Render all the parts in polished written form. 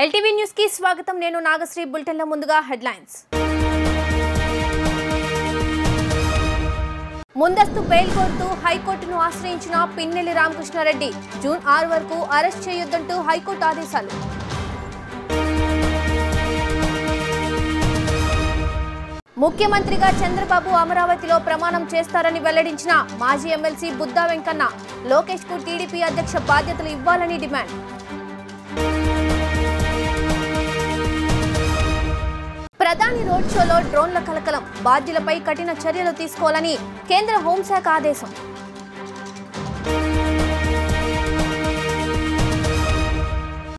LTV news కి స్వాగతం. నేను నాగశ్రీ. బులెటిన్ లో ముందుగా హెడ్లైన్స్. ముందస్తు బెయిల్ కోరుతూ హైకోర్టును ఆశ్రయించిన పిన్నెల్లి రామకృష్ణారెడ్డి. జూన్ 6 వరకు అరెస్ట్ చేయొద్దంటూ హైకోర్టు ఆదేశాలు. ముఖ్యమంత్రిగా చంద్రబాబు అమరావతిలో ప్రమాణం చేస్తారని వెల్లడించిన మాజీ ఎమ్మెల్సీ బుద్దా వెంకన్న. లోకేష్ కు టీడీపీ అధ్యక్ష బాధ్యతలు ఇవ్వాలని డిమాండ్. ప్రధాని రోడ్ షోలో డ్రోన్ల కలకలం. బాధ్యులపై కఠిన చర్యలు తీసుకోవాలని కేంద్ర హోంశాఖ ఆదేశం.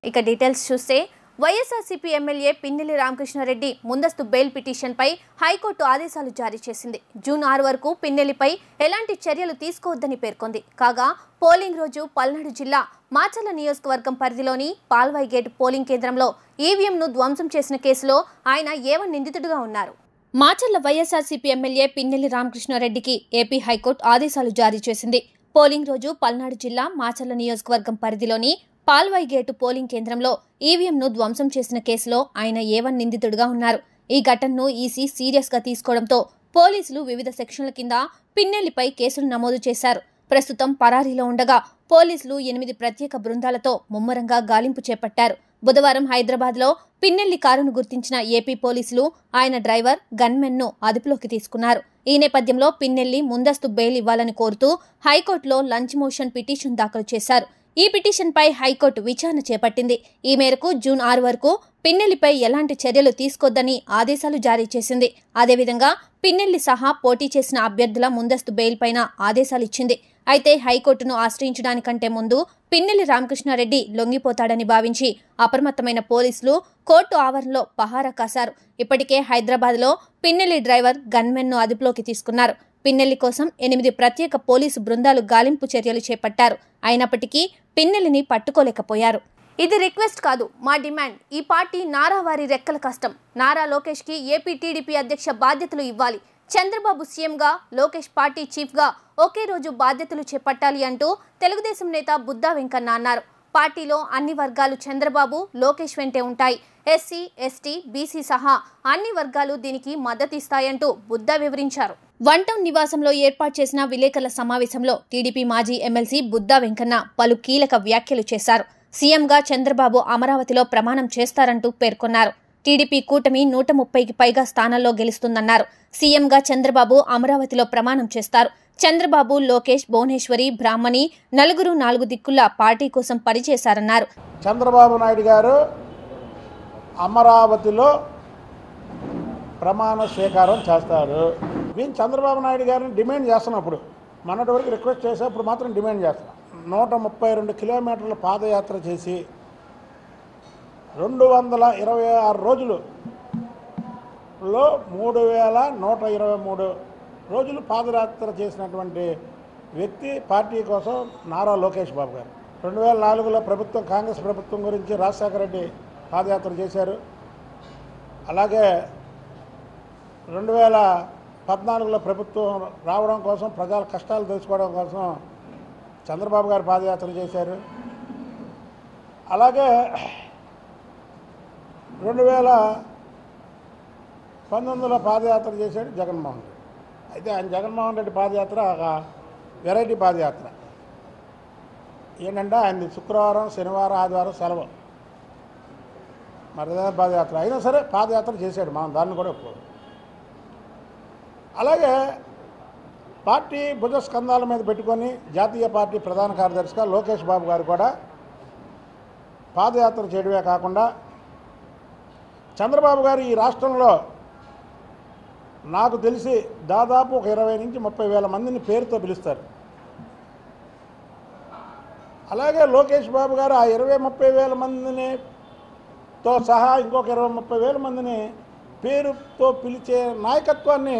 ఇక డీటెయిల్స్ చూస్తే వైఎస్ఆర్సీపీ ఎమ్మెల్యే పిన్నెల్లి రామకృష్ణారెడ్డి ముందస్తు బెయిల్ పిటిషన్పై హైకోర్టు ఆదేశాలు జారీ చేసింది. జూన్ 6 వరకు పిన్నెల్లిపై ఎలాంటి చర్యలు తీసుకోవద్దని పేర్కొంది. కాగా పోలింగ్ రోజు పల్నాడు జిల్లా మాచర్ల నియోజకవర్గం పరిధిలోని పాల్వాయి గేట్ పోలింగ్ కేంద్రంలో ఈవీఎంను ధ్వంసం చేసిన కేసులో ఆయన A1 నిందితుడిగా ఉన్నారు. మాచర్ల వైఎస్ఆర్సీపీ ఎమ్మెల్యే పిన్నెల్లి రామకృష్ణారెడ్డికి ఏపీ హైకోర్టు ఆదేశాలు జారీ చేసింది. పోలింగ్ రోజు పల్నాడు జిల్లా మాచర్ల నియోజకవర్గం పరిధిలోని పాల్వాయి గేటు పోలింగ్ కేంద్రంలో ఈవీఎంను ధ్వంసం చేసిన కేసులో ఆయన A1 నిందితుడిగా ఉన్నారు. ఈ ఘటనను ఈసీ సీరియస్ గా తీసుకోవడంతో పోలీసులు వివిధ సెక్షన్ల కింద పిన్నెల్లిపై కేసులు నమోదు చేశారు. ప్రస్తుతం పరారీలో ఉండగా పోలీసులు 8 ప్రత్యేక బృందాలతో ముమ్మరంగా గాలింపు చేపట్టారు. బుధవారం హైదరాబాద్లో పిన్నెల్లి కారును గుర్తించిన ఏపీ పోలీసులు ఆయన డ్రైవర్, గన్మెన్ ను అదుపులోకి తీసుకున్నారు. ఈ నేపథ్యంలో పిన్నెల్లి ముందస్తు బెయిల్ ఇవ్వాలని కోరుతూ హైకోర్టులో లంచ్ మోషన్ పిటిషన్ దాఖలు చేశారు. ఈ పిటిషన్పై హైకోర్టు విచారణ చేపట్టింది. ఈ మేరకు జూన్ 6 వరకు పిన్నెల్లిపై ఎలాంటి చర్యలు తీసుకోవద్దని ఆదేశాలు జారీ చేసింది. అదేవిధంగా పిన్నెల్లి సహా పోటీ చేసిన అభ్యర్థుల ముందస్తు బెయిల్ పైన ఆదేశాలిచ్చింది. అయితే హైకోర్టును ఆశ్రయించడానికంటే ముందు పిన్నెల్లి రామకృష్ణారెడ్డి లొంగిపోతాడని భావించి అప్రమత్తమైన పోలీసులు కోర్టు ఆవరణలో పహారా కాశారు. ఇప్పటికే హైదరాబాద్లో పిన్నెల్లి డ్రైవర్, గన్మెన్ ను అదుపులోకి తీసుకున్నారు. పిన్నెల్లి కోసం 8 ప్రత్యేక పోలీసు బృందాలు గాలింపు చర్యలు చేపట్టారు. అయినప్పటికీ పిన్నెల్లిని పట్టుకోలేకపోయారు. ఇది రిక్వెస్ట్ కాదు, మా డిమాండ్. ఈ పార్టీ నారా వారి రెక్కల కష్టం. నారా లోకేష్ కి ఏపీ టీడీపీ అధ్యక్ష బాధ్యతలు ఇవ్వాలి. చంద్రబాబు సీఎంగా, లోకేష్ పార్టీ చీఫ్గా ఒకే రోజు బాధ్యతలు చేపట్టాలి అంటూ తెలుగుదేశం నేత బుద్దా వెంకన్న అన్నారు. పార్టీలో అన్ని వర్గాలు చంద్రబాబు, లోకేష్ వెంటే ఉంటాయి. ఎస్సీ, ఎస్టీ, బీసీ సహా అన్ని వర్గాలు దీనికి మద్దతిస్తాయంటూ బుద్దా వివరించారు. వన్ టౌన్ నివాసంలో ఏర్పాటు చేసిన విలేకరుల సమావేశంలో టీడీపీ మాజీ ఎమ్మెల్సీ బుద్దా వెంకన్న పలు కీలక వ్యాఖ్యలు చేశారు. సీఎంగా చంద్రబాబు అమరావతిలో ప్రమాణం చేస్తారంటూ పేర్కొన్నారు. టీడీపీ కూటమి 130కి పైగా స్థానాల్లో గెలుస్తుందన్నారు. సీఎంగా చంద్రబాబు అమరావతిలో ప్రమాణం చేస్తారు. చంద్రబాబు, లోకేష్, భువనేశ్వరి, బ్రాహ్మణి నలుగురు 4 దిక్కుల పార్టీ కోసం పనిచేశారన్నారు. చంద్రబాబు నాయుడు గారు అమరావతిలో ప్రమాణ స్వీకారం చేస్తారు. మేము చంద్రబాబు నాయుడు గారిని డిమాండ్ చేస్తున్నప్పుడు, మొన్నటి వరకు రిక్వెస్ట్ చేసేప్పుడు మాత్రం డిమాండ్ చేస్తున్నాం. 132 కిలోమీటర్ల పాదయాత్ర చేసి 226 రోజులలో 3123 రోజులు పాదయాత్ర చేసినటువంటి వ్యక్తి పార్టీ కోసం నారా లోకేష్ బాబు గారు. 2004లో ప్రభుత్వం, కాంగ్రెస్ ప్రభుత్వం గురించి రాజశేఖర రెడ్డి పాదయాత్ర చేశారు. అలాగే 2014లో ప్రభుత్వం రావడం కోసం, ప్రజల కష్టాలు తెలుసుకోవడం కోసం చంద్రబాబు గారు పాదయాత్ర చేశారు. అలాగే 2019లో పాదయాత్ర చేశాడు జగన్మోహన్ రెడ్డి. అయితే ఆయన జగన్మోహన్ రెడ్డి పాదయాత్ర వెరైటీ పాదయాత్ర. ఏంటంటే ఆయనది శుక్రవారం, శనివారం, ఆదివారం సెలవు. మరి పాదయాత్ర అయినా సరే పాదయాత్ర చేశాడు, మనం దాన్ని కూడా ఒప్పుకోడు. అలాగే పార్టీ భుజస్కంధాల మీద పెట్టుకొని జాతీయ పార్టీ ప్రధాన కార్యదర్శిగా లోకేష్ బాబు గారు కూడా పాదయాత్ర చేయడమే కాకుండా చంద్రబాబు గారు ఈ రాష్ట్రంలో నాకు తెలిసి దాదాపు ఒక 20 నుంచి 30 వేల మందిని పేరుతో పిలుస్తారు. అలాగే లోకేష్ బాబు గారు ఆ 20-30 వేల మందినితో సహా ఇంకొక 20-30 వేల మందిని పేరుతో పిలిచే నాయకత్వాన్ని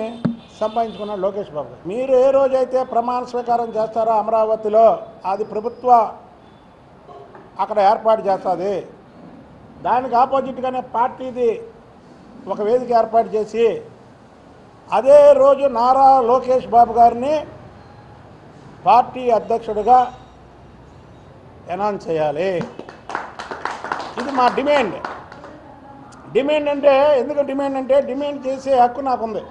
సంపాదించుకున్నాడు లోకేష్ బాబు గారు. మీరు ఏ రోజైతే ప్రమాణ స్వీకారం చేస్తారో అమరావతిలో, అది ప్రభుత్వ అక్కడ ఏర్పాటు చేస్తుంది. దానికి ఆపోజిట్గానే పార్టీది ఒక వేదిక ఏర్పాటు చేసి అదే రోజు నారా లోకేష్ బాబు గారిని పార్టీ అధ్యక్షుడిగా అనౌన్స్ చేయాలి. ఇది మా డిమాండ్. డిమాండ్ అంటే ఎందుకు డిమాండ్ అంటే డిమాండ్ చేసే హక్కు నాకుంది.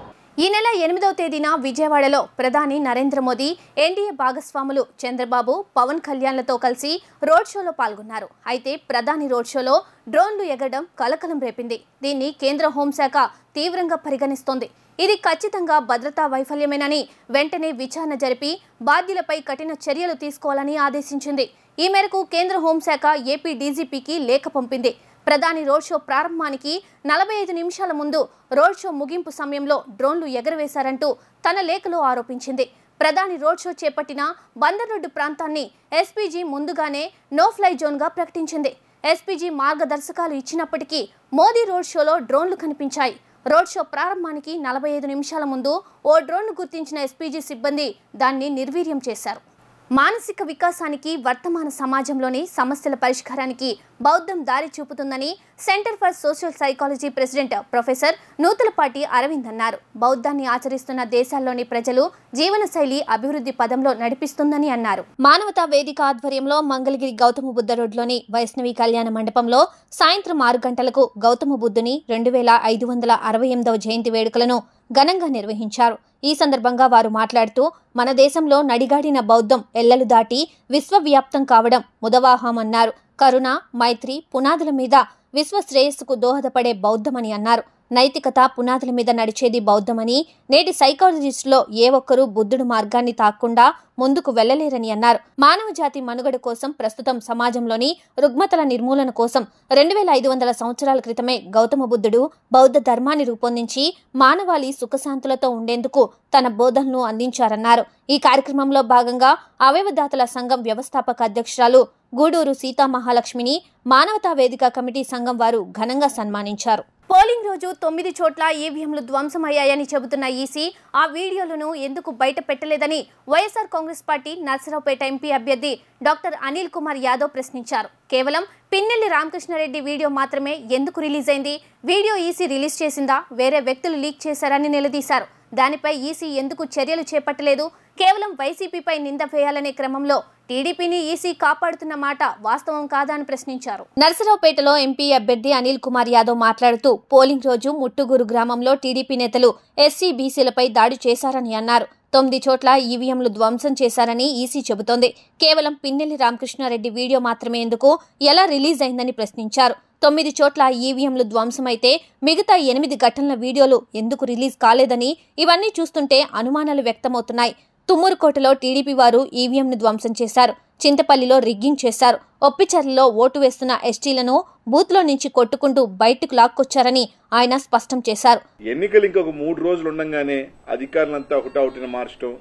ఈ నెల 8వ తేదీన విజయవాడలో ప్రధాని నరేంద్ర మోదీ, ఎన్డీఏ భాగస్వాములు చంద్రబాబు, పవన్ కళ్యాణ్లతో కలిసి రోడ్ షోలో పాల్గొన్నారు. అయితే ప్రధాని రోడ్ షోలో డ్రోన్లు ఎగరడం కలకలం రేపింది. దీన్ని కేంద్ర హోంశాఖ తీవ్రంగా పరిగణిస్తోంది. ఇది ఖచ్చితంగా భద్రతా వైఫల్యమేనని వెంటనే విచారణ జరిపి బాధ్యులపై కఠిన చర్యలు తీసుకోవాలని ఆదేశించింది. ఈ మేరకు కేంద్ర హోంశాఖ ఏపీ డీజీపీకి లేఖ పంపింది. ప్రధాని రోడ్ షో ప్రారంభానికి 45 నిమిషాల ముందు రోడ్ షో ముగింపు సమయంలో డ్రోన్లు ఎగరవేశారంటూ తన లేఖలో ఆరోపించింది. ప్రధాని రోడ్ షో చేపట్టిన బందర్ రోడ్డు ప్రాంతాన్ని ఎస్పీజీ ముందుగానే నో ఫ్లై జోన్గా ప్రకటించింది. ఎస్పీజీ మార్గదర్శకాలు ఇచ్చినప్పటికీ మోదీ రోడ్ షోలో డ్రోన్లు కనిపించాయి. రోడ్ షో ప్రారంభానికి 45 నిమిషాల ముందు ఓ డ్రోన్ను గుర్తించిన ఎస్పీజీ సిబ్బంది దాన్ని నిర్వీర్యం చేశారు. మానసిక వికాసానికి, వర్తమాన సమాజంలోని సమస్యల పరిష్కారానికి బౌద్ధం దారి చూపుతుందని centre for social psychology president professor Nuthalapati Aravind అన్నారు. బౌద్ధాన్ని ఆచరిస్తున్న దేశాల్లోని ప్రజలు జీవనశైలి అభివృద్ధి పదంలో నడిపిస్తుందని అన్నారు. మానవతా వేదిక ఆధ్వర్యంలో మంగళగిరి గౌతమ బుద్ధ రోడ్లోని వైష్ణవి కళ్యాణ మండపంలో సాయంత్రం 6 గంటలకు గౌతమ బుద్ధుని 2568వ జయంతి వేడుకలను ఘనంగా నిర్వహించారు. ఈ సందర్భంగా వారు మాట్లాడుతూ, మన దేశంలో నడిగాడిన బౌద్ధం ఎల్లలు దాటి విశ్వవ్యాప్తం కావడం ముదవాహమన్నారు. కరుణ, మైత్రి పునాదుల మీద విశ్వ శ్రేయస్సుకు దోహదపడే బౌద్ధమని అన్నారు. నైతికత పునాదుల మీద నడిచేది బౌద్ధమని, నేటి సైకాలజిస్టులో ఏ ఒక్కరూ బుద్ధుడు మార్గాన్ని తాక్కుండా ముందుకు వెళ్లలేరని అన్నారు. మానవ జాతి మనుగడ కోసం, ప్రస్తుతం సమాజంలోని రుగ్మతల నిర్మూలన కోసం 2500 సంవత్సరాల క్రితమే గౌతమ బుద్ధుడు బౌద్ధ ధర్మాన్ని రూపొందించి మానవాళి సుఖశాంతులతో ఉండేందుకు తన బోధనలు అందించారన్నారు. ఈ కార్యక్రమంలో భాగంగా అవయవదాతల సంఘం వ్యవస్థాపక అధ్యక్షురాలు గూడూరు సీతామహాలక్ష్మిని మానవతా వేదిక కమిటీ సంఘం వారు ఘనంగా సన్మానించారు. పోలింగ్ రోజు 9 చోట్ల ఈవీఎంలు ధ్వంసమయ్యాయని చెబుతున్న ఈసీ ఆ వీడియోలను ఎందుకు బయట పెట్టలేదని వైఎస్ఆర్ కాంగ్రెస్ పార్టీ నర్సరావుపేట ఎంపీ అభ్యర్థి డాక్టర్ అనిల్ కుమార్ యాదవ్ ప్రశ్నించారు. కేవలం పిన్నెల్లి రామకృష్ణారెడ్డి వీడియో మాత్రమే ఎందుకు రిలీజ్ అయింది? వీడియో ఈసీ రిలీజ్ చేసిందా? వేరే వ్యక్తులు లీక్ చేశారని నిలదీశారు. దానిపై ఈసీ ఎందుకు చర్యలు చేపట్టలేదు? కేవలం వైసీపీపై నింద వేయాలనే క్రమంలో టీడీపీని ఈసీ కాపాడుతున్న మాట వాస్తవం కాదా అని ప్రశ్నించారు. నర్సరావుపేటలో ఎంపీ అభ్యర్థి అనిల్ కుమార్ యాదవ్ మాట్లాడుతూ, పోలింగ్ రోజు ముట్టుగూరు గ్రామంలో టీడీపీ నేతలు ఎస్సీ బీసీలపై దాడి చేశారని అన్నారు. 9 చోట్ల ఈవీఎంలు ధ్వంసం చేశారని ఈసీ చెబుతోంది. కేవలం పిన్నెల్లి రామకృష్ణారెడ్డి వీడియో మాత్రమే ఎందుకు, ఎలా రిలీజ్ అయిందని ప్రశ్నించారు. 9 చోట్ల ఈవీఎంలు ధ్వంసమైతే మిగతా 8 ఘటనల వీడియోలు ఎందుకు రిలీజ్ కాలేదని ఇవన్నీ చూస్తుంటే అనుమానాలు వ్యక్తమవుతున్నాయి. తుమ్మూరుకోటలో టీడీపీ వారు ఈవీఎంను ధ్వంసం చేశారు. చింతపల్లిలో రిగ్గింగ్ చేశారు. ఒప్పిచర్లలో ఓటు వేస్తున్న ఎస్టీలను బూత్లో నుంచి కొట్టుకుంటూ బయటకు లాక్కొచ్చారని ఆయన స్పష్టం చేశారు. ఎన్నికలు ఇంకొక 3 రోజులు ఉండగానే అధికారులంతా హుటాహుటిన మార్చడం,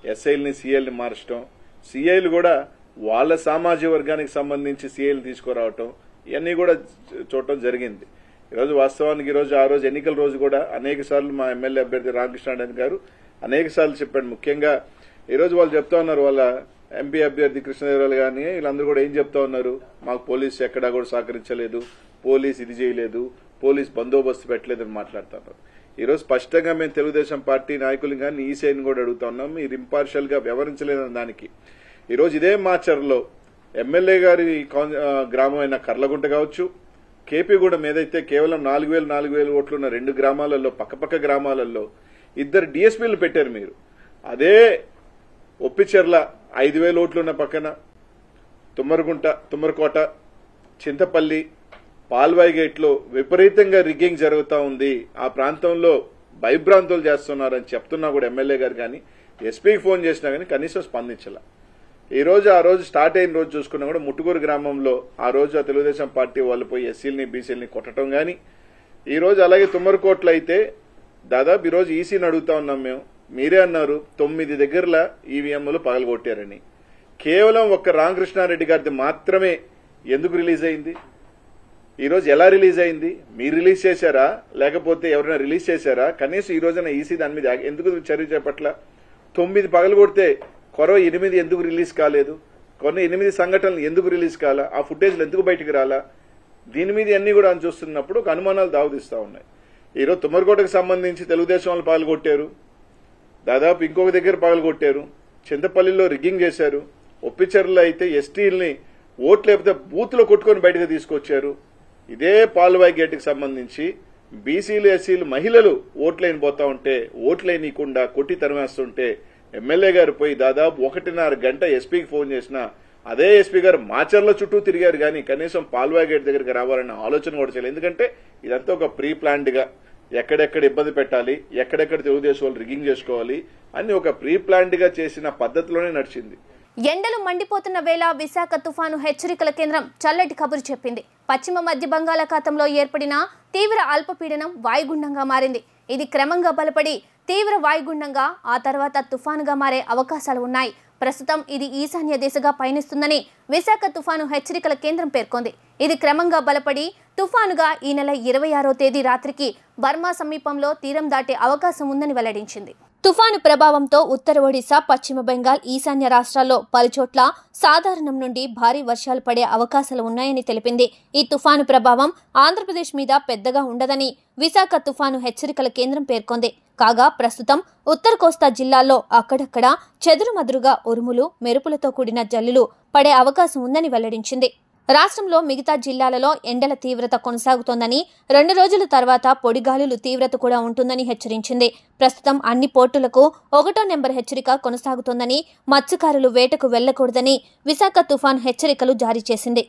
ఎస్ఐల్ని సీఐల్ని మార్చడం, సీఐలు కూడా వాళ్ళ సామాజిక వర్గానికి సంబంధించి సీఐలు తీసుకురావటం, ఇవన్నీ కూడా చూడటం జరిగింది. ఈరోజు వాస్తవానికి ఆ రోజు ఎన్నికల రోజు కూడా అనేక సార్లు మా ఎమ్మెల్యే అభ్యర్థి రామకృష్ణారెడ్డి గారు అనేక సార్లు చెప్పాడు. ముఖ్యంగా ఈరోజు వాళ్ళు చెప్తా ఉన్నారు, వాళ్ళ ఎంపీ అభ్యర్థి కృష్ణదేవరాయలు గాని వీళ్ళందరూ కూడా ఏం చెప్తా ఉన్నారు, మాకు పోలీసు ఎక్కడా కూడా సహకరించలేదు, పోలీసు ఇది చేయలేదు, పోలీసు బందోబస్తు పెట్టలేదని మాట్లాడుతున్నారు. ఈరోజు స్పష్టంగా మేము తెలుగుదేశం పార్టీ నాయకులు కానీ ఈసీఐని కూడా అడుగుతా ఉన్నాం, మీరు ఇంపార్షియల్ గా వ్యవహరించలేదని దానికి. ఈరోజు ఇదే మాచర్లో ఎమ్మెల్యే గారి గ్రామం అయిన కర్లగుంట కావచ్చు, కేపీగూడెం ఏదైతే కేవలం 4000 ఓట్లున్న 2 గ్రామాలలో, పక్కపక్క గ్రామాలలో 2 డిఎస్పీలు పెట్టారు మీరు. అదే ఒప్పిచెర్ల 5000 ఓట్లున్న పక్కన తుమ్మరకోట, చింతపల్లి, పాల్వాయి గేట్లో విపరీతంగా రిగ్గింగ్ జరుగుతూ ఉంది. ఆ ప్రాంతంలో భయభ్రాంతులు చేస్తున్నారని చెప్తున్నా కూడా ఎమ్మెల్యే గారు కానీ ఎస్పీకి ఫోన్ చేసినా కానీ కనీసం స్పందించాల. ఆ రోజు స్టార్ట్ అయిన రోజు చూసుకున్నా కూడా ముట్టుగూరు గ్రామంలో ఆ రోజు ఆ తెలుగుదేశం పార్టీ వాళ్ళు పోయి ఎస్సీలని బీసీలని కొట్టడం గాని, ఈ రోజు అలాగే తుమ్మరకోట్లు అయితే దాదాపు ఈ రోజు ఈసీని అడుగుతా ఉన్నాం మేము. మీరే అన్నారు 9 దగ్గరలా ఈవీఎంలు పగలగొట్టారని. కేవలం ఒక్క రామకృష్ణారెడ్డి గారిది మాత్రమే ఎందుకు రిలీజ్ అయింది? ఈ రోజు ఎలా రిలీజ్ అయింది? మీరు రిలీజ్ చేశారా లేకపోతే ఎవరైనా రిలీజ్ చేశారా? కనీసం ఈ రోజున ఈసీ దాని మీద ఎందుకు చర్య చేపట్ల? 9 పగలగొడితే కొరవ 8 ఎందుకు రిలీజ్ కాలేదు? కొన్ని 8 సంఘటనలు ఎందుకు రిలీజ్ కాలా? ఆ ఫుటేజ్లు ఎందుకు బయటకు రాలా? దీని మీద అన్ని కూడా అని చూస్తున్నప్పుడు ఒక అనుమానాలు దావదీస్తా ఉన్నాయి. ఈరోజు తుమ్మరకోటకు సంబంధించి తెలుగుదేశం వాళ్ళు పగలగొట్టారు, దాదాపు ఇంకొక దగ్గర పగలగొట్టారు, చింతపల్లిలో రిగ్గింగ్ చేశారు, ఒప్పిచెర్లలో అయితే ఎస్టీల్ని ఓట్లు లేకపోతే బూత్ లో కొట్టుకొని బయటకు తీసుకొచ్చారు. ఇదే పాల్వాయి గేటుకి సంబంధించి బీసీలు ఎస్సీలు మహిళలు ఓట్లేని పోతా ఉంటే ఓట్లేనికుండా కొట్టి తరిమేస్తుంటే ఎమ్మెల్యే గారు పోయి దాదాపు 1.5 గంట ఎస్పీకి ఫోన్ చేసినా అదే ఎస్పీ గారు మాచర్ల చుట్టూ తిరిగారు కానీ కనీసం పాల్వాయి గేట్ దగ్గరికి రావాలన్న ఆలోచన కూడా చేయలేదు. ఎందుకంటే ఇదంతా ఒక ప్రీ ప్లాన్డ్ గా ఎక్కడెక్కడ ఇబ్బంది పెట్టాలి, ఎక్కడెక్కడ తెలుగుదేశం వాళ్ళు రిగ్గింగ్ చేసుకోవాలి అని ఒక ప్రీ ప్లాన్డ్ గా చేసిన పద్ధతిలోనే నడిచింది. ఎండలు మండిపోతున్న వేళ విశాఖ తుఫాను హెచ్చరికల కేంద్రం చల్లటి కబురు చెప్పింది. పశ్చిమ మధ్య బంగాళాఖాతంలో ఏర్పడిన తీవ్ర అల్పపీడనం వాయుగుండంగా మారింది. ఇది క్రమంగా బలపడి తీవ్ర వాయుగుండంగా ఆ తర్వాత తుఫానుగా మారే అవకాశాలు ఉన్నాయి. ప్రస్తుతం ఇది ఈశాన్య దిశగా పయనిస్తుందని విశాఖ తుఫాను హెచ్చరికల కేంద్రం పేర్కొంది. ఇది క్రమంగా బలపడి తుఫానుగా ఈ నెల 26వ తేదీ రాత్రికి బర్మా సమీపంలో తీరం దాటే అవకాశం ఉందని వెల్లడించింది. తుఫాను ప్రభావంతో ఉత్తర ఒడిశా, పశ్చిమ బెంగాల్, ఈశాన్య రాష్ట్రాల్లో పలుచోట్ల సాధారణం నుండి భారీ వర్షాలు పడే అవకాశాలు ఉన్నాయని తెలిపింది. ఈ తుఫాను ప్రభావం ఆంధ్రప్రదేశ్ మీద పెద్దగా ఉండదని విశాఖ తుఫాను హెచ్చరికల కేంద్రం పేర్కొంది. కాగా ప్రస్తుతం ఉత్తర కోస్తా జిల్లాల్లో అక్కడక్కడ చెదురుమదురుగా ఉరుములు, మెరుపులతో కూడిన జల్లులు పడే అవకాశం ఉందని వెల్లడించింది. రాష్ట్రంలో మిగతా జిల్లాలలో ఎండల తీవ్రత కొనసాగుతోందని, 2 రోజుల తర్వాత పొడిగాలులు తీవ్రత కూడా ఉంటుందని హెచ్చరించింది. ప్రస్తుతం అన్ని పోర్టులకు 1వ నెంబర్ హెచ్చరిక కొనసాగుతోందని, మత్స్యకారులు వేటకు వెళ్లకూడదని విశాఖ తుఫాను హెచ్చరికలు జారీ చేసింది.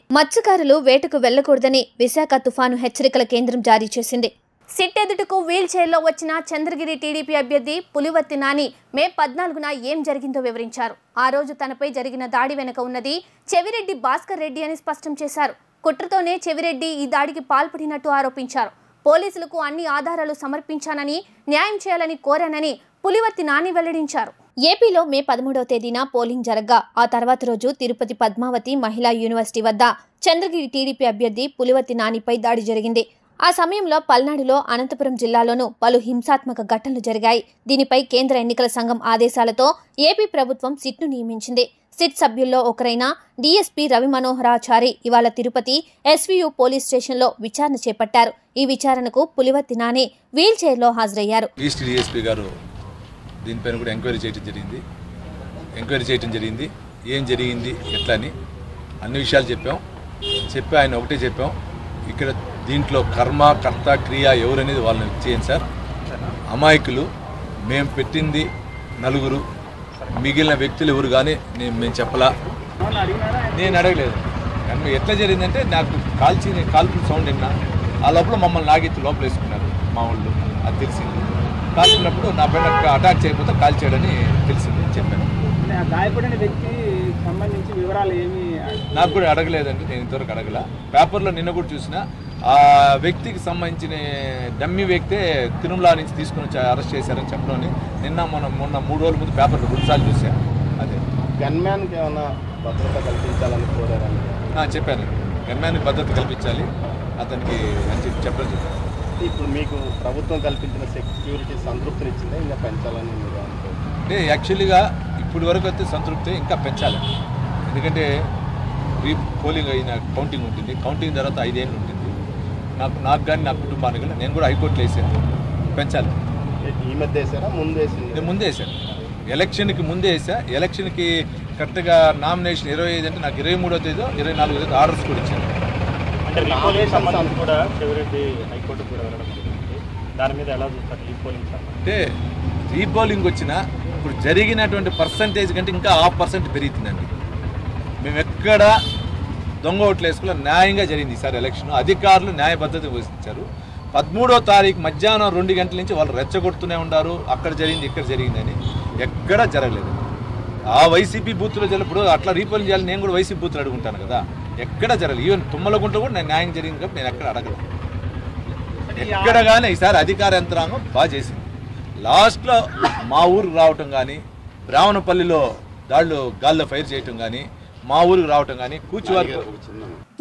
విశాఖ తుఫాను హెచ్చరికల కేంద్రం జారీ చేసింది. సిట్ ఎదుటకు వీల్ చైర్లో వచ్చిన చంద్రగిరి టీడీపీ అభ్యర్థి పులివర్తి నాని మే 14న ఏం జరిగిందో వివరించారు. ఆ రోజు తనపై జరిగిన దాడి వెనుక ఉన్నది చెవిరెడ్డి భాస్కర్ రెడ్డి అని స్పష్టం చేశారు. కుట్రతోనే చెవిరెడ్డి ఈ దాడికి పాల్పడినట్టు ఆరోపించారు. పోలీసులకు అన్ని ఆధారాలు సమర్పించానని, న్యాయం చేయాలని కోరానని పులివర్తి నాని వెల్లడించారు. ఏపీలో మే 13వ తేదీన పోలింగ్ జరగ్గా ఆ తర్వాత రోజు తిరుపతి పద్మావతి మహిళా యూనివర్సిటీ వద్ద చంద్రగిరి టీడీపీ అభ్యర్థి పులివర్తి నానిపై దాడి జరిగింది. ఆ సమయంలో పల్నాడులో, అనంతపురం జిల్లాలోనూ పలు హింసాత్మక ఘటనలు జరిగాయి. దీనిపై కేంద్ర ఎన్నికల సంఘం ఆదేశాలతో ఏపీ ప్రభుత్వం సిట్ను నియమించింది. సిట్ సభ్యుల్లో ఒకరైన డీఎస్పీ రవి మనోహరాచారి ఇవాళ తిరుపతి ఎస్వీయూ పోలీస్ స్టేషన్లో విచారణ చేపట్టారు. ఈ విచారణకు పులివర్తి నాని వీల్ చైర్లో హాజరయ్యారు. ఈస్ట్ డీఎస్పీ గారు దీనిపైన కూడా ఎంక్వైరీ చేయడం జరిగింది. ఏం జరిగింది, ఎట్లా అని అన్ని విషయాలు చెప్పి ఆయన ఒకటే చెప్పాం, ఇక్కడ దీంట్లో కర్మ, కర్త, క్రియ ఎవరనేది వాళ్ళని చేయండి సార్. అమాయకులు మేము పెట్టింది 4, మిగిలిన వ్యక్తులు ఎవరు కానీ మేము చెప్పలా. నేను అడగలేదు. కానీ ఎట్లా జరిగిందంటే నాకు కాల్పుల సౌండ్ విన్నా. ఆ లోపల మమ్మల్ని లాగెత్తి లోపల వేసుకున్నారు మా వాళ్ళు. అది తెలిసింది. కాల్చినప్పుడు నా పైన అటాక్ చేయకపోతే కాల్ చేయడని తెలిసింది చెప్పాను. గాయపడిన వ్యక్తి సంబంధించి వివరాలు ఏమి నాకు కూడా అడగలేదండి. నేను ఇంతవరకు అడగల. పేపర్లో నిన్న కూడా చూసిన ఆ వ్యక్తికి సంబంధించిన డమ్మీ వ్యక్తే తిరుమల నుంచి తీసుకుని వచ్చి అరెస్ట్ చేశారని చెప్పడం మొన్న 3 రోజుల ముందు పేపర్లో 2 సార్లు చూశాను. అదే గన్మ్యాన్కి ఏమైనా భద్రత కల్పించాలని కోరారని చెప్పాను. గన్మ్యాన్కి భద్రత కల్పించాలి అతనికి అని చెప్పడం చెప్పాను. ఇప్పుడు మీకు ప్రభుత్వం కల్పించిన సెక్యూరిటీ సంతృప్తినిచ్చిందా, ఇంకా పెంచాలని అంటే యాక్చువల్గా ఇప్పటి వరకు అయితే సంతృప్తి, ఇంకా పెంచాలి. ఎందుకంటే పోలింగ్ అయిన కౌంటింగ్ ఉంటుంది. కౌంటింగ్ తర్వాత 5 ఏళ్ళు ఉంటుంది. నాకు కానీ నా కుటుంబానికి కానీ నేను కూడా హైకోర్టులో వేసాను. పెంచాలి. ఈ మధ్య వేసారా, ముందు వేసింది? నేను ముందే వేసాను. ఎలక్షన్కి ముందే వేసా. ఎలక్షన్కి కరెక్ట్గా నామినేషన్ 25 అంటే నాకు 23వ తేదీ 24వ తేదీ ఆర్డర్స్ కూడా ఇచ్చాను. అంటే కూడా చెవిరెడ్డి హైకోర్టు కూడా వెళ్ళడం జరిగింది. దాని మీద ఎలా చూస్తారు రీపోలింగ్? అంటే రీపోలింగ్ వచ్చినా ఇప్పుడు జరిగినటువంటి పర్సంటేజ్ కంటే ఇంకా 0.5% పెరుగుతుందండి. మేము ఎక్కడ దొంగ ఓట్లు వేసుకుని న్యాయంగా జరిగింది ఈసారి ఎలక్షన్. అధికారులు న్యాయబద్ధత వహించారు. 13వ తారీఖు మధ్యాహ్నం 2 గంటల నుంచి వాళ్ళు రెచ్చగొడుతూనే ఉన్నారు. అక్కడ జరిగింది, ఇక్కడ జరిగిందని. ఎక్కడా జరగలేదు. ఆ వైసీపీ బూత్లో జరిగినప్పుడు అట్లా రీపోలింగ్ చేయాలి. నేను కూడా వైసీపీ బూత్లు అడుగుంటాను కదా. ఎక్కడ జరగలేదు. ఈవెన్ తుమ్మలగుంట కూడా నేను న్యాయం జరిగింది కాబట్టి నేను ఎక్కడ అడగలేదు. ఎక్కడ కానీ ఈసారి అధికార యంత్రాంగం బాగా చేసింది. లాస్ట్లో మా ఊరికి రావటం కానీ, బ్రాహ్మణపల్లిలో దాళ్ళు గాల్లో ఫైర్ చేయటం కానీ, మా ఊరికి రావటం కానీ, కూచివారి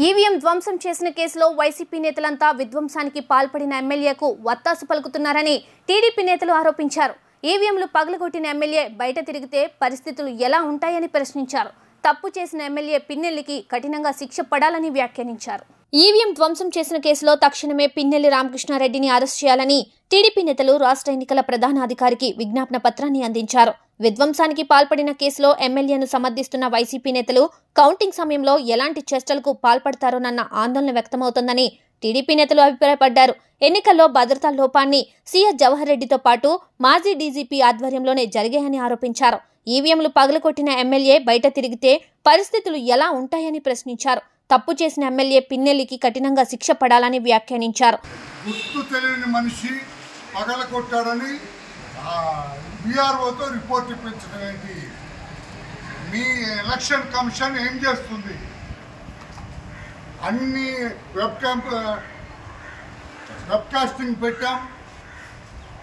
ఈవీఎం ధ్వంసం చేసిన కేసులో వైసీపీ నేతలంతా విధ్వంసానికి పాల్పడిన ఎమ్మెల్యేకు వత్తాసు పలుకుతున్నారని టీడీపీ నేతలు ఆరోపించారు. ఈవీఎంలు పగలగొట్టిన ఎమ్మెల్యే బయట తిరిగితే పరిస్థితులు ఎలా ఉంటాయని ప్రశ్నించారు. తప్పు చేసిన ఎమ్మెల్యే పిన్నెల్లికి కఠినంగా శిక్ష పడాలని వ్యాఖ్యానించారు. ఈవీఎం ధ్వంసం చేసిన కేసులో తక్షణమే పిన్నెల్లి రామకృష్ణారెడ్డిని అరెస్ట్ చేయాలని టీడీపీ నేతలు రాష్ట్ర ఎన్నికల ప్రధానాధికారికి విజ్ఞాపన పత్రాన్ని అందించారు. విధ్వంసానికి పాల్పడిన కేసులో ఎమ్మెల్యేను సమర్థిస్తున్న వైసీపీ నేతలు కౌంటింగ్ సమయంలో ఎలాంటి చేష్టలకు పాల్పడతారోనన్న ఆందోళన వ్యక్తమవుతోందని టీడీపీ నేతలు అభిప్రాయపడ్డారు. ఎన్నికల్లో భద్రతా లోపాన్ని సీఎస్ జవహర్ రెడ్డితో పాటు మాజీ డీజీపీ ఆధ్వర్యంలోనే జరిగాయని ఆరోపించారు. ఈవీఎంలు పగలగొట్టిన ఎమ్మెల్యే బయట తిరిగితే పరిస్థితులు ఎలా ఉంటాయని ప్రశ్నించారు. తప్పు చేసిన ఎమ్మెల్యే పిన్నెల్లికి కఠినంగా శిక్ష పడాలని వ్యాఖ్యానించారు. గుర్తు తెలియని మనిషి పగలగొట్టాడని బీఆర్ఓతో రిపోర్ట్ ఇప్పించడం ఏంటి? మీ ఎలక్షన్ కమిషన్ ఏం చేస్తుంది? అన్ని వెబ్కాస్టింగ్ పెట్టాం.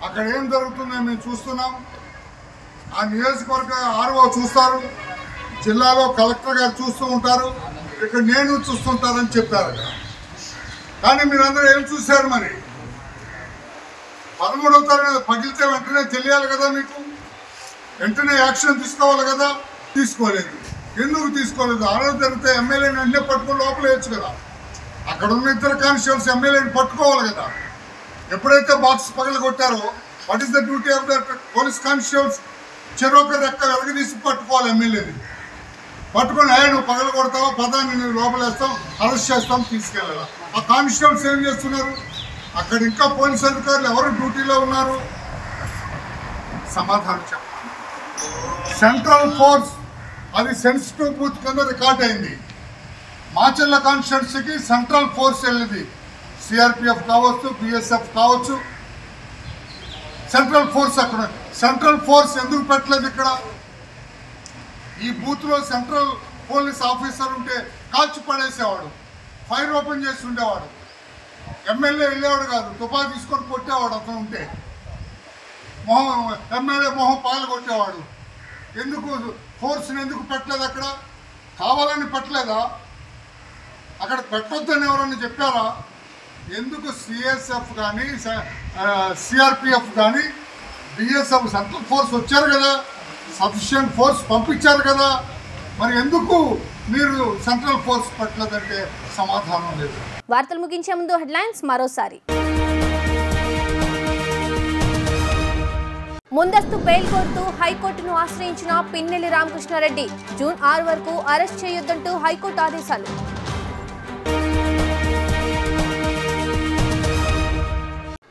అక్కడ ఏం జరుగుతుందో మేము చూస్తున్నాం. ఆ నియోజకవర్గ ఆర్ఓ చూస్తారు, జిల్లాలో కలెక్టర్ గారు చూస్తూ ఉంటారు, ఇక్కడ నేను చూస్తుంటారని చెప్పారు. కానీ మీరందరూ ఏం చూశారు? మరి 13వ తారీఖు పగిలితే వెంటనే తెలియాలి కదా, మీకు వెంటనే యాక్షన్ తీసుకోవాలి కదా. తీసుకోలేదు. ఎందుకు తీసుకోలేదు? ఆ రోజు జరిగితే ఎమ్మెల్యేని అన్నీ పట్టుకుని లోపలేయచ్చు కదా. అక్కడ ఉన్న ఇద్దరు కానిస్టేబుల్స్ ఎమ్మెల్యేని పట్టుకోవాలి కదా. ఎప్పుడైతే బాక్స్ పగలగొట్టారో what is the duty of the police constables? చెరొక రెక్క వెలగదీసి పట్టుకోవాలి ఎమ్మెల్యేని. పట్టుకొని నువ్వు పగలగొడతావా, పదాన్ని నువ్వు లోపలేస్తాం, అరెస్ట్ చేస్తాం, తీసుకెళ్ళాలి. ఆ కానిస్టేబుల్స్ ఏం చేస్తున్నారు? అక్కడ ఇంకా పోలీస్ అధికారులు ఎవరు డ్యూటీలో ఉన్నారు? సమాధానం చెప్పాలి. సెంట్రల్ ఫోర్స్ అది సెన్సిటివ్ బూత్ కింద రికార్డ్ అయింది. మాచర్ల కాన్స్టిట్యున్సీకి సెంట్రల్ ఫోర్స్ వెళ్ళింది. సిఆర్పిఎఫ్ కావచ్చు, బిఎస్ఎఫ్ కావచ్చు, సెంట్రల్ ఫోర్స్ అక్కడ. సెంట్రల్ ఫోర్స్ ఎందుకు పెట్టలేదు ఇక్కడ? ఈ బూత్లో సెంట్రల్ పోలీస్ ఆఫీసర్ ఉంటే కాల్చి పడేసేవాడు, ఫైర్ ఓపెన్ చేసి ఉండేవాడు. ఎమ్మెల్యే వెళ్ళేవాడు కాదు, తుపాకీ తీసుకొని కొట్టేవాడు. అతను ఉంటే ఎమ్మెల్యే మొహం పాలు కొట్టేవాడు. ఎందుకు ఫోర్స్ని ఎందుకు పెట్టలేదు? అక్కడ కావాలని పెట్టలేదా? అక్కడ పెట్టొద్దని ఎవరన్నా చెప్పారా? ఎందుకు సిఎస్ఎఫ్ కానీ సిఆర్పిఎఫ్ కానీ బిఎస్ఎఫ్ సెంట్రల్ ఫోర్స్ వచ్చారు కదా, సఫిషియంట్ ఫోర్స్ పంపించారు కదా, మరి ఎందుకు మీరు సెంట్రల్ ఫోర్స్ పెట్టలేదంటే సమాధానం లేదు. వార్తలు ముగించే ముందు హెడ్లైన్స్ మరోసారి. ముందస్తు బెయిల్ కోరుతూ హైకోర్టును ఆశ్రయించిన పిన్నెల్లి రామకృష్ణారెడ్డి. జూన్ 6 వరకు అరెస్ట్ చేయొద్దంటూ హైకోర్టు ఆదేశాలు.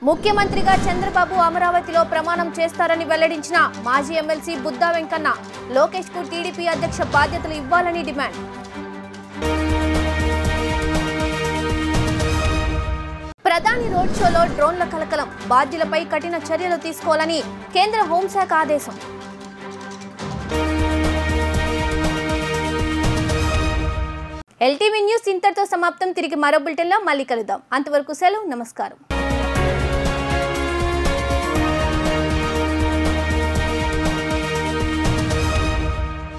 ముఖ్యమంత్రిగా చంద్రబాబు అమరావతిలో ప్రమాణం చేస్తారని వెల్లడించిన మాజీ ఎమ్మెల్సీ బుద్దా వెంకన్న. లోకేష్ కు టీడీపీ అధ్యక్ష బాధ్యతలు ఇవ్వాలని డిమాండ్. ప్రధాని రోడ్ షోలో డ్రోన్ల కలకలం. బాధ్యులపై కఠిన చర్యలు తీసుకోవాలని కేంద్ర హోంశాఖ ఆదేశం. ఎల్టీవీ న్యూస్ ఇంతటితో సమాప్తం. తిరిగి మరో బులెటిన్లో మళ్ళీ కలుద్దాం. అంతవరకు సెలవు. నమస్కారం.